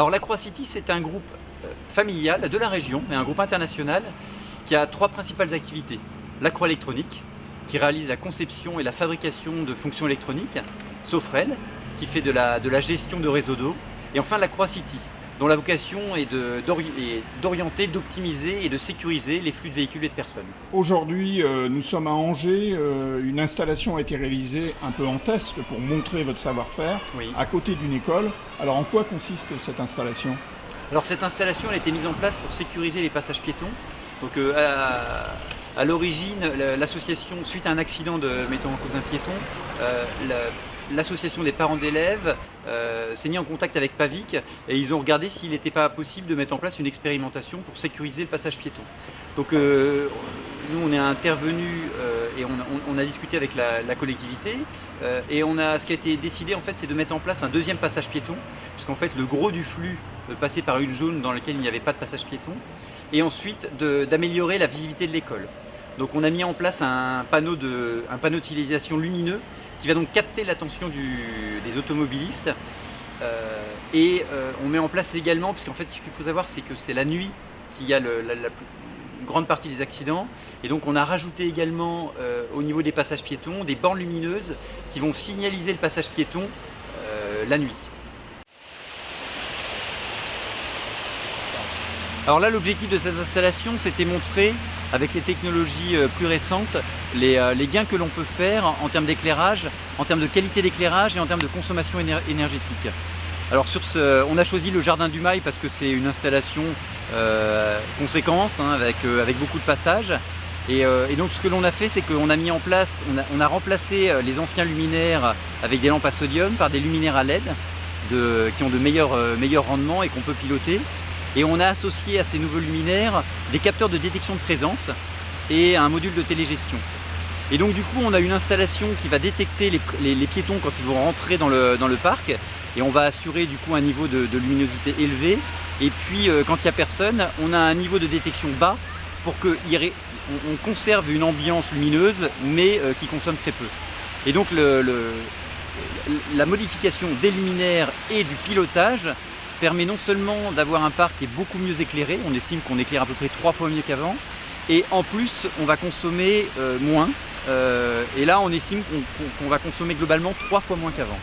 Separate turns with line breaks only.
Alors l'Aqroicity, c'est un groupe familial de la région, mais un groupe international qui a trois principales activités. L'Aqroélectronique, qui réalise la conception et la fabrication de fonctions électroniques, Sofrel, qui fait de la gestion de réseaux d'eau, et enfin l'Aqroicity, dont la vocation est d'orienter, d'optimiser et de sécuriser les flux de véhicules et de personnes.
Aujourd'hui, nous sommes à Angers. Une installation a été réalisée un peu en test pour montrer votre savoir-faire,
Oui.
à côté d'une école. Alors, en quoi consiste cette installation?
Alors cette installation elle a été mise en place pour sécuriser les passages piétons. Donc à l'origine, l'association, suite à un accident mettant en cause un piéton, l'association des parents d'élèves s'est mis en contact avec Pavic et ils ont regardé s'il n'était pas possible de mettre en place une expérimentation pour sécuriser le passage piéton. Donc nous on est intervenu et on a discuté avec la collectivité et ce qui a été décidé en fait c'est de mettre en place un deuxième passage piéton, puisqu'en fait le gros du flux passait par une zone dans laquelle il n'y avait pas de passage piéton, et ensuite d'améliorer la visibilité de l'école. Donc on a mis en place un panneau de signalisation lumineux qui va donc capter l'attention des automobilistes et on met en place également, puisqu'en fait ce qu'il faut savoir c'est que c'est la nuit qu'il y a une grande partie des accidents, et donc on a rajouté également au niveau des passages piétons des bornes lumineuses qui vont signaliser le passage piéton la nuit. Alors là l'objectif de cette installation c'était montrer avec les technologies plus récentes les gains que l'on peut faire en termes d'éclairage, en termes de qualité d'éclairage et en termes de consommation énergétique. Alors on a choisi le Jardin du Mail parce que c'est une installation conséquente hein, avec beaucoup de passages. Et donc ce que l'on a fait, c'est qu'on a mis en place, on a remplacé les anciens luminaires avec des lampes à sodium par des luminaires à LED qui ont de meilleurs rendements et qu'on peut piloter. Et on a associé à ces nouveaux luminaires des capteurs de détection de présence et un module de télégestion. Et donc du coup on a une installation qui va détecter les piétons quand ils vont rentrer dans le parc, et on va assurer du coup un niveau de luminosité élevé. Et puis quand il n'y a personne, on a un niveau de détection bas pour qu'on conserve une ambiance lumineuse mais qui consomme très peu. Et donc la modification des luminaires et du pilotage permet non seulement d'avoir un parc qui est beaucoup mieux éclairé, on estime qu'on éclaire à peu près 3 fois mieux qu'avant, et en plus on va consommer moins, et là on estime qu'on va consommer globalement 3 fois moins qu'avant.